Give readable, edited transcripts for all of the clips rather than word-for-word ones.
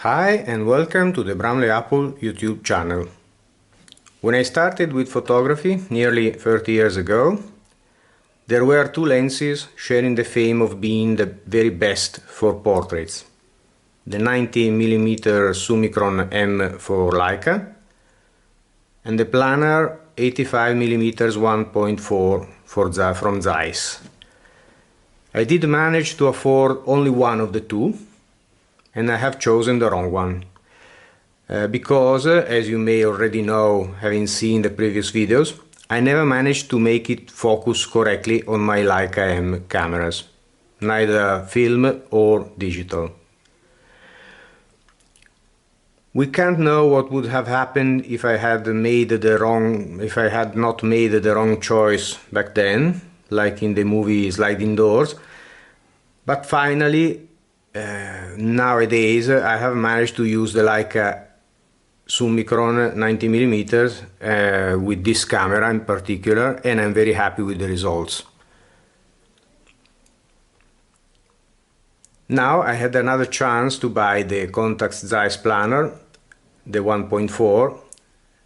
Hi and welcome to the Bramley Apple YouTube channel. When I started with photography nearly 30 years ago, there were two lenses sharing the fame of being the very best for portraits. The 90mm Summicron M for Leica and the planar 85mm 1.4 from Zeiss. I did manage to afford only one of the two, and I have chosen the wrong one. Because, as you may already know, having seen the previous videos, I never managed to make it focus correctly on my Leica M cameras, neither film or digital. We can't know what would have happened if I had not made the wrong choice back then, like in the movie Sliding Doors, but finally nowadays I have managed to use the Leica Summicron 90mm with this camera in particular, and I'm very happy with the results. Now I had another chance to buy the Contax-Zeiss planar, the 1.4,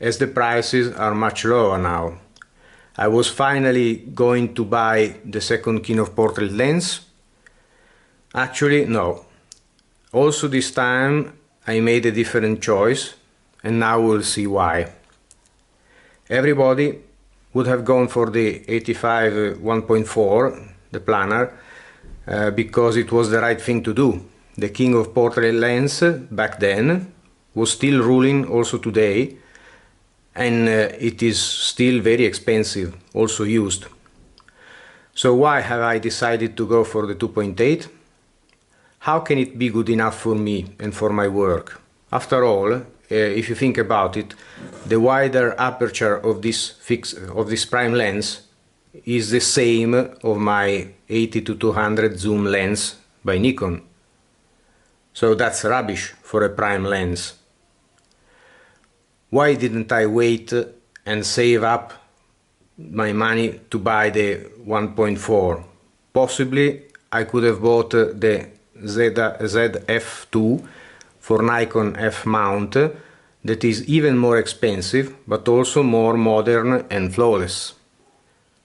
as the prices are much lower now. I was finally going to buy the second Kino portrait lens. Actually, no. Also this time I made a different choice, and now we'll see why. Everybody would have gone for the 85 1.4, the planar, because it was the right thing to do. The king of portrait lens back then was still ruling also today, and it is still very expensive, also used. So why have I decided to go for the 2.8? How can it be good enough for me and for my work? After all, if you think about it, the wider aperture of this prime lens is the same of my 80-200 zoom lens by Nikon. So that's rubbish for a prime lens. Why didn't I wait and save up my money to buy the 1.4? Possibly I could have bought the f2 for Nikon F mount, that is even more expensive but also more modern and flawless.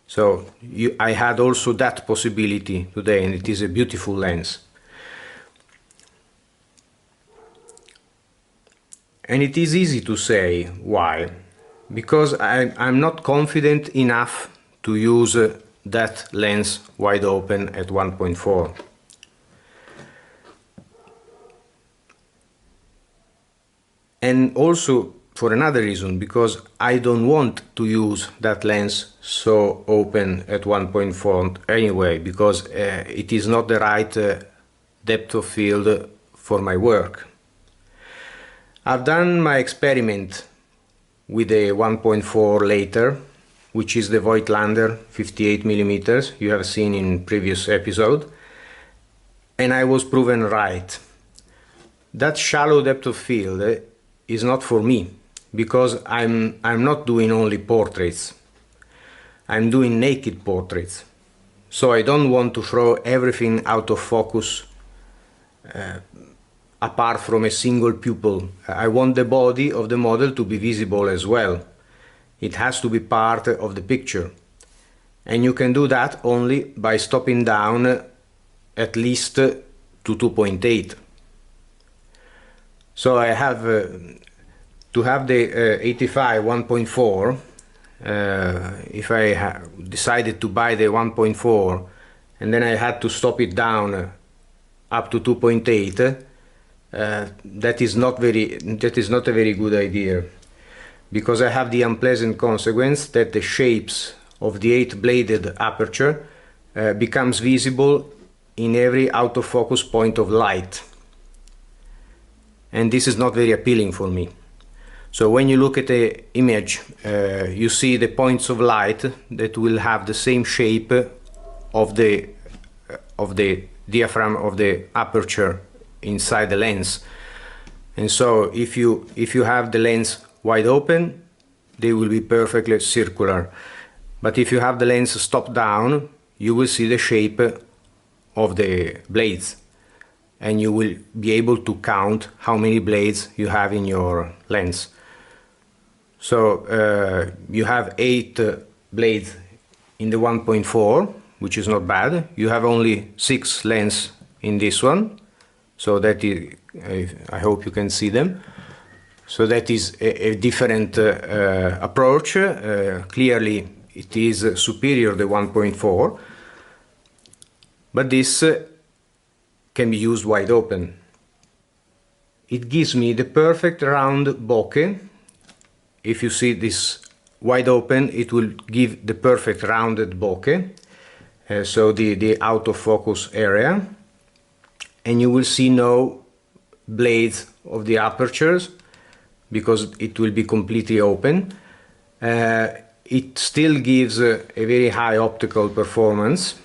So I had also that possibility today, and it is a beautiful lens. And it is easy to say why. Because I'm not confident enough to use that lens wide open at 1.4. And also for another reason, because I don't want to use that lens so open at 1.4 anyway, because it is not the right depth of field for my work. I've done my experiment with a 1.4 later, which is the Voigtlander 58mm you have seen in previous episode, and I was proven right. That shallow depth of field is not for me, because I'm not doing only portraits. I'm doing naked portraits. So I don't want to throw everything out of focus apart from a single pupil. I want the body of the model to be visible as well. It has to be part of the picture. And you can do that only by stopping down at least to 2.8. So I have to have the 85 1.4. If I decided to buy the 1.4 and then I had to stop it down up to 2.8, that is not a very good idea, because I have the unpleasant consequence that the shapes of the 8-bladed aperture becomes visible in every out of focus point of light, and this is not very appealing for me. So when you look at the image, you see the points of light that will have the same shape of the diaphragm of the aperture inside the lens. And so if you have the lens wide open, they will be perfectly circular. But if you have the lens stopped down, you will see the shape of the blades. and you will be able to count how many blades you have in your lens. So you have 8 blades in the 1.4, which is not bad. You have only 6 lenses in this one, so that is, I hope you can see them. So that is a different approach. Clearly it is superior to the 1.4, but this can be used wide open. It gives me the perfect round bokeh. If you see this wide open, it will give the perfect rounded bokeh, so the out of focus area, and you will see no blades of the apertures because it will be completely open. It still gives a very high optical performance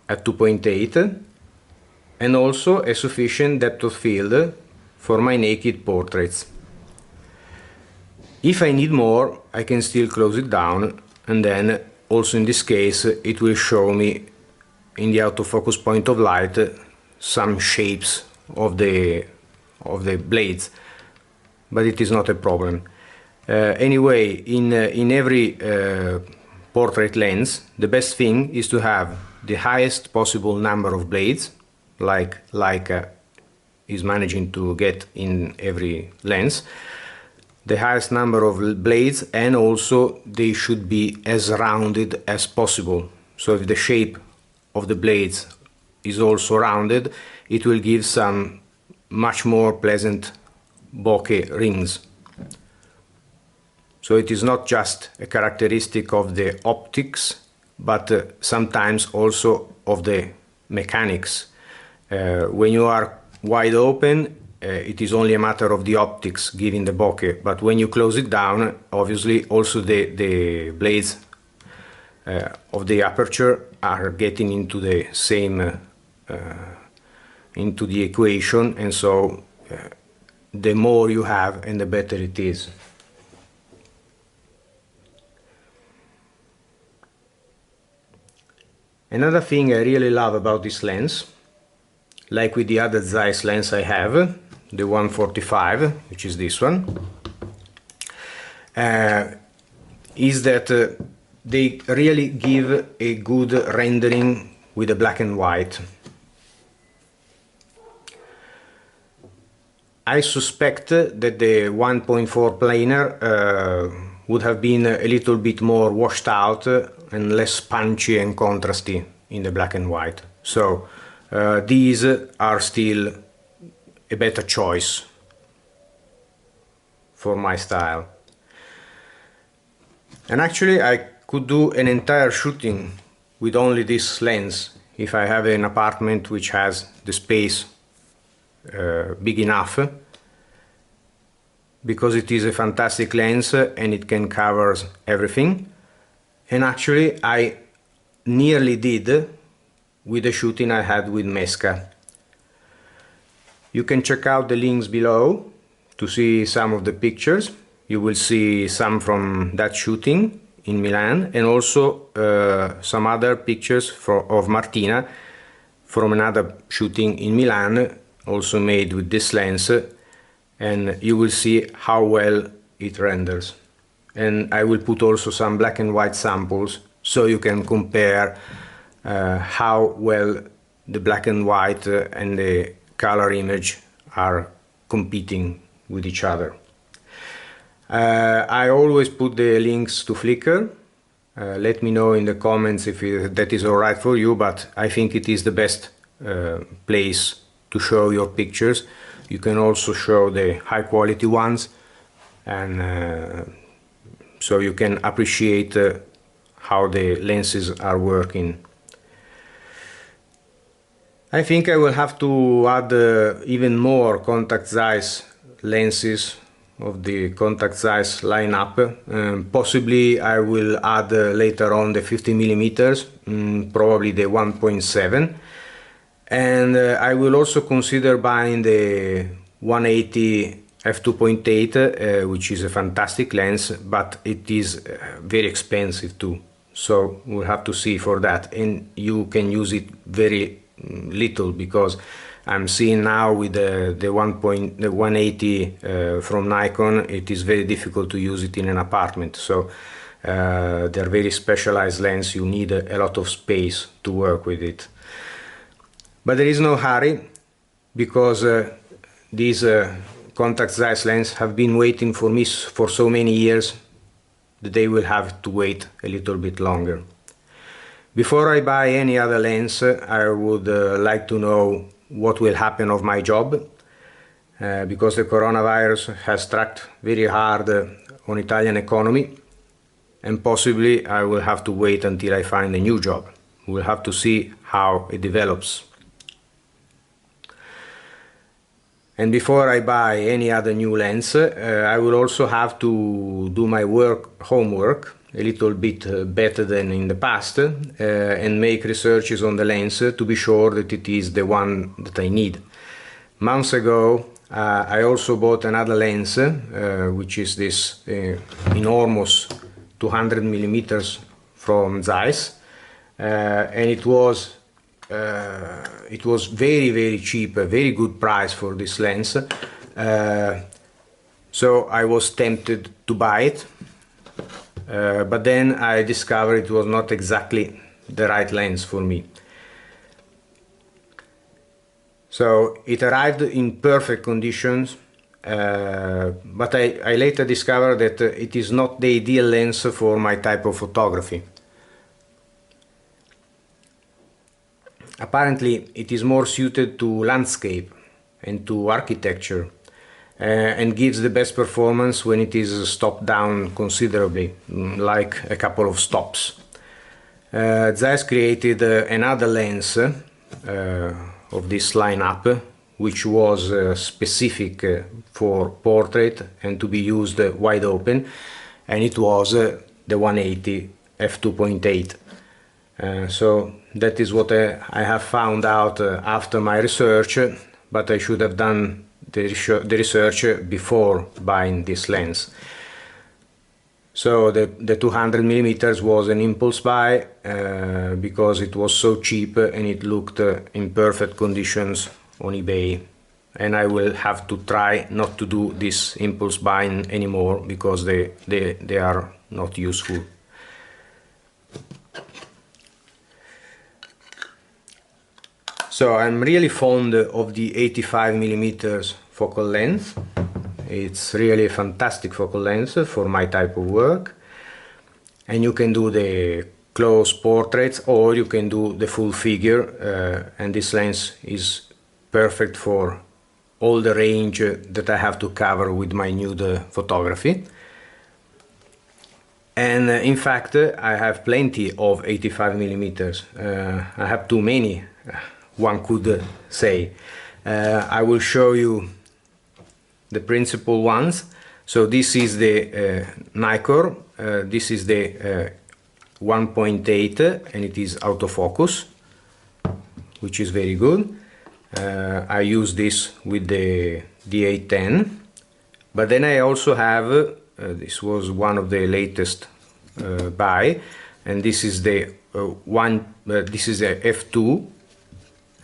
at 2.8 and also a sufficient depth of field for my naked portraits. If I need more, I can still close it down, and then also in this case it will show me in the autofocus point of light some shapes of the blades, but it is not a problem. Anyway, in every portrait lens, the best thing is to have the highest possible number of blades, like Leica is managing to get in every lens. The highest number of blades, and also they should be as rounded as possible. So if the shape of the blades is also rounded, it will give some much more pleasant bokeh rings. So it is not just a characteristic of the optics, but sometimes also of the mechanics. When you are wide open, it is only a matter of the optics giving the bokeh, but when you close it down, obviously also the blades of the aperture are getting into the same into the equation, and so the more you have and the better it is. Another thing I really love about this lens, like with the other Zeiss lens I have, the 145, which is this one, is that they really give a good rendering with the black and white. I suspect that the 1.4 planar would have been a little bit more washed out and less punchy and contrasty in the black and white. So these are still a better choice for my style. And actually I could do an entire shooting with only this lens if I have an apartment which has the space big enough, because it is a fantastic lens and it can cover everything. And actually I nearly did with the shooting I had with Mesca. You can check out the links below to see some of the pictures. You will see some from that shooting in Milan, and also some other pictures of Martina from another shooting in Milan, also made with this lens, and you will see how well it renders. And I will put also some black and white samples so you can compare how well the black and white and the color image are competing with each other. I always put the links to Flickr. Let me know in the comments if that is alright for you, but I think it is the best place to show your pictures. You can also show the high quality ones, and so you can appreciate how the lenses are working. I think I will have to add even more Contax-Zeiss lenses of the Contax-Zeiss lineup. Possibly I will add later on the 50mm, probably the 1.7, and I will also consider buying the 180 f2.8, which is a fantastic lens, but it is very expensive too, so we'll have to see for that. And you can use it very little, because I'm seeing now with the 180 from Nikon, it is very difficult to use it in an apartment. So they're very specialized lens, you need a lot of space to work with it. But there is no hurry, because these Contax-Zeiss lenses have been waiting for me for so many years that they will have to wait a little bit longer. Before I buy any other lens, I would like to know what will happen of my job, because the coronavirus has struck very hard on Italian economy, and possibly I will have to wait until I find a new job. We'll have to see how it develops. And before I buy any other new lens, I will also have to do my homework a little bit better than in the past, and make researches on the lens to be sure that it is the one that I need. Months ago, I also bought another lens, which is this enormous 200 millimeters from Zeiss, and it was very cheap, a very good price for this lens, so I was tempted to buy it, but then I discovered it was not exactly the right lens for me. So it arrived in perfect conditions, but I later discovered that it is not the ideal lens for my type of photography. Apparently it is more suited to landscape and to architecture, and gives the best performance when it is stopped down considerably, like a couple of stops. Zeiss created another lens of this lineup, which was specific for portrait and to be used wide open, and it was the 180 f2.8. So that is what I have found out after my research, but I should have done the research before buying this lens. So the 200 millimeters was an impulse buy, because it was so cheap and it looked in perfect conditions on eBay, and I will have to try not to do this impulse buying anymore, because they are not useful. So I'm really fond of the 85 millimeters focal length. It's really a fantastic focal length for my type of work, and you can do the close portraits or you can do the full figure, and this lens is perfect for all the range that I have to cover with my nude photography. And in fact I have plenty of 85 millimeters. I have too many, one could say. I will show you the principal ones. So this is the Nikon, this is the 1.8, and it is autofocus, which is very good. I use this with the D810, but then I also have, this was one of the latest buy, and this is the this is a f2,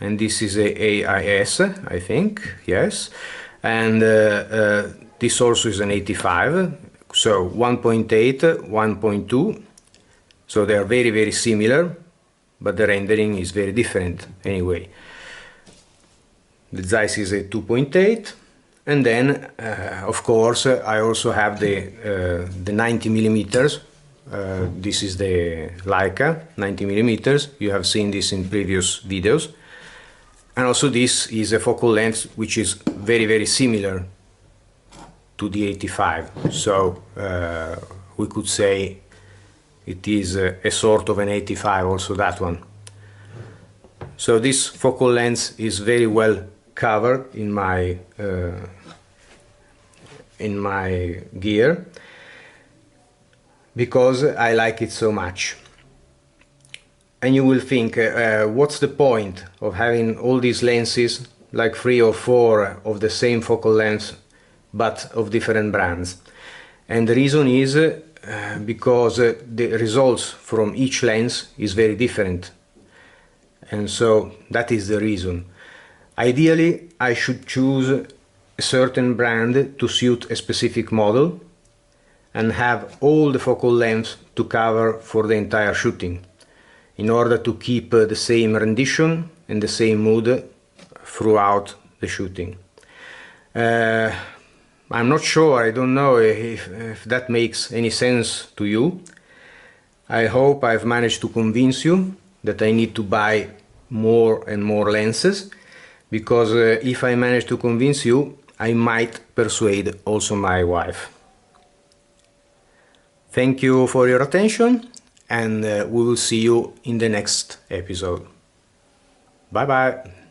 and this is a AIS, I think, yes, and this also is an 85, so 1.8, 1.2, so they are very similar, but the rendering is very different anyway. The Zeiss is a 2.8, and then of course I also have the 90 millimeters. This is the Leica 90 millimeters. You have seen this in previous videos. And also this is a focal length which is very similar to the 85. So we could say it is a sort of an 85, also that one. So this focal length is very well covered in my gear, because I like it so much. And you will think, what's the point of having all these lenses, like 3 or 4 of the same focal length, but of different brands? And the reason is because the results from each lens is very different. And so that is the reason. Ideally, I should choose a certain brand to suit a specific model and have all the focal lengths to cover for the entire shooting, in order to keep the same rendition and the same mood throughout the shooting. I'm not sure, I don't know if that makes any sense to you. I hope I've managed to convince you that I need to buy more and more lenses, because if I manage to convince you, I might persuade also my wife. Thank you for your attention, and we will see you in the next episode. Bye bye!